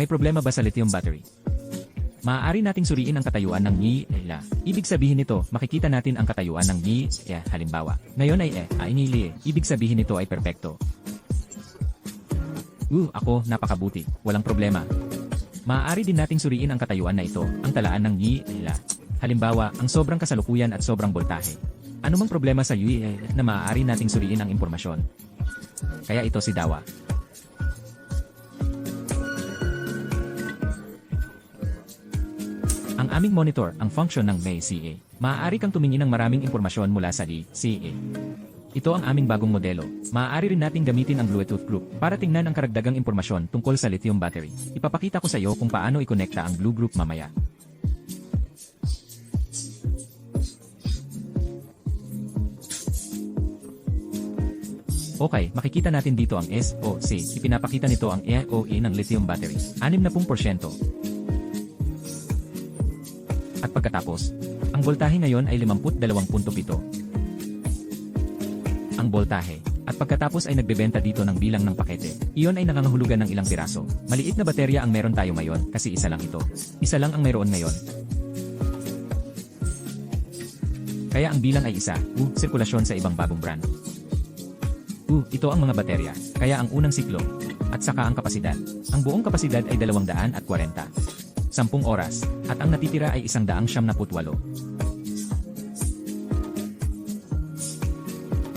May problema ba sa lithium battery? Maaari nating suriin ang katayuan ng Ni-la. Ibig sabihin nito, makikita natin ang katayuan ng Ni-la. Halimbawa, ngayon ay Ni-li. Ibig sabihin nito ay perpekto. Ako, napakabuti. Walang problema. Maaari din nating suriin ang katayuan na ito, ang talaan ng Ni-la. Halimbawa, ang sobrang kasalukuyan at sobrang boltahe. Anumang problema sa Ni-la na maaari nating suriin ang impormasyon. Kaya ito si Dawa. Ang aming monitor, ang function ng May-CA. Maaari kang tumingin ng maraming impormasyon mula sa CA. Ito ang aming bagong modelo. Maaari rin nating gamitin ang Bluetooth group para tingnan ang karagdagang impormasyon tungkol sa lithium battery. Ipapakita ko sa iyo kung paano ikonekta ang Blue group mamaya. Okay, makikita natin dito ang SOC. Ipinapakita nito ang EOE ng lithium battery. 60%. At pagkatapos, ang boltahe ngayon ay 52.7. Ang boltahe. At pagkatapos ay nagbebenta dito ng bilang ng pakete. Iyon ay nangangahulugan ng ilang piraso. Maliit na baterya ang meron tayo ngayon kasi isa lang ito. Isa lang ang mayroon ngayon. Kaya ang bilang ay isa. Sirkulasyon sa ibang bagong brand. Ito ang mga baterya. Kaya ang unang siklo. At saka ang kapasidad. Ang buong kapasidad ay 240. 10 oras, at ang natitira ay 178.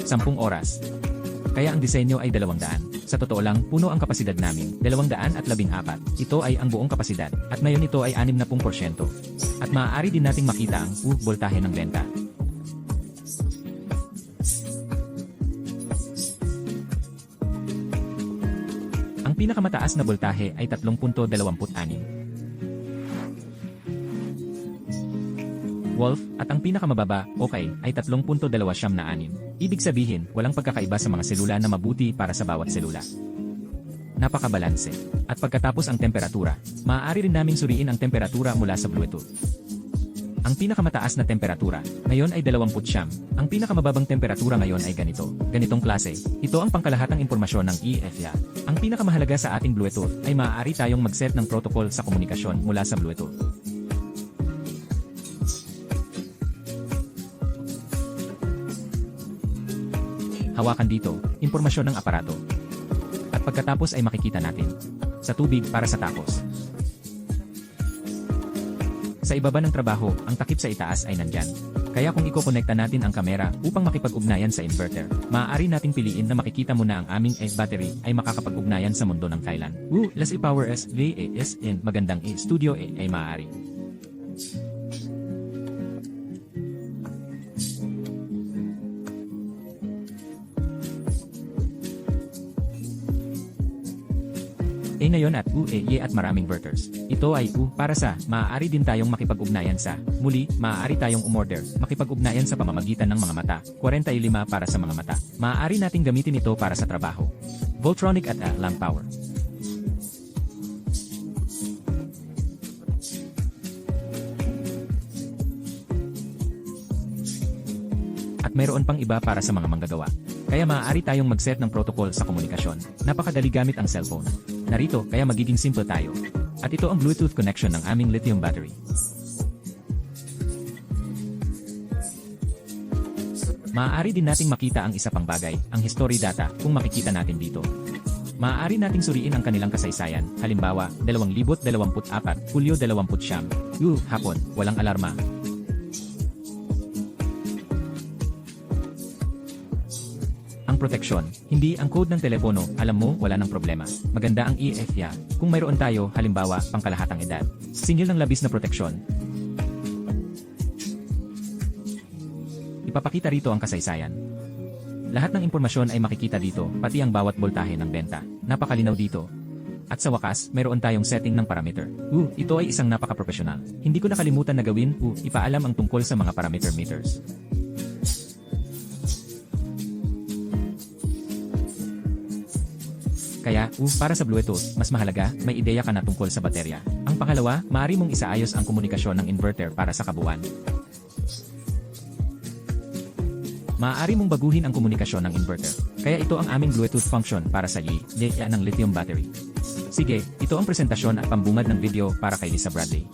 10 oras. Kaya ang disenyo ay 200. Sa totoo lang, puno ang kapasidad namin, 214. Ito ay ang buong kapasidad, at ngayon ito ay 60%. At maaari din nating makita ang boltahe ng benta. Ang pinakamataas na boltahe ay 3.26. Wolf, at ang pinakamababa, ay 3.26. Ibig sabihin, walang pagkakaiba sa mga selula na mabuti para sa bawat selula. Napakabalanse. At pagkatapos ang temperatura, maaari rin naming suriin ang temperatura mula sa Bluetooth. Ang pinakamataas na temperatura, ngayon ay 20. Ang pinakamababang temperatura ngayon ay ganitong klase. Ito ang pangkalahatang impormasyon ng EFA. Ang pinakamahalaga sa ating Bluetooth ay maaari tayong mag-set ng protocol sa komunikasyon mula sa Bluetooth. Hawakan dito, impormasyon ng aparato. At pagkatapos ay makikita natin. Sa tubig para sa tapos. Sa ibaba ng trabaho, ang takip sa itaas ay nandyan. Kaya kung ikokonekta natin ang kamera upang makipag-ugnayan sa inverter, maaari nating piliin na makikita mo na ang aming battery ay makakapag-ugnayan sa mundo ng Thailand. Las power SVASN magandang studio ay maaari. Ngayon at at maraming verters. Ito ay para sa, maaari din tayong makipag-ugnayan sa, muli, maaari tayong umorder, makipag-ugnayan sa pamamagitan ng mga mata, 45 para sa mga mata. Maaari nating gamitin ito para sa trabaho. Voltronic at lamp power. At mayroon pang iba para sa mga manggagawa. Kaya maaari tayong mag-set ng protocol sa komunikasyon. Napakadali gamit ang cellphone. Narito, kaya magiging simple tayo. At ito ang Bluetooth connection ng aming lithium battery. Maaari din nating makita ang isa pang bagay, ang history data, kung makikita natin dito. Maaari nating suriin ang kanilang kasaysayan, halimbawa, 2024, Hulyo 20, hapon, walang alarma. Proteksyon, hindi ang code ng telepono, alam mo, wala ng problema. Maganda ang EFA. Kung mayroon tayo, halimbawa, pangkalahatang edad. Singil ng labis na proteksyon. Ipapakita rito ang kasaysayan. Lahat ng impormasyon ay makikita dito, pati ang bawat boltahe ng benta. Napakalinaw dito. At sa wakas, mayroon tayong setting ng parameter. Ito ay isang napaka-professional. Hindi ko nakalimutan na gawin, ipaalam ang tungkol sa mga parameter meters. Kaya, para sa Bluetooth, mas mahalaga, may ideya ka na tungkol sa baterya. Ang pangalawa, maaari mong isaayos ang komunikasyon ng inverter para sa kabuuan. Maaari mong baguhin ang komunikasyon ng inverter. Kaya ito ang aming Bluetooth function para sa ng lithium battery. Sige, ito ang presentasyon at pambungad ng video para kay Lisa Bradley.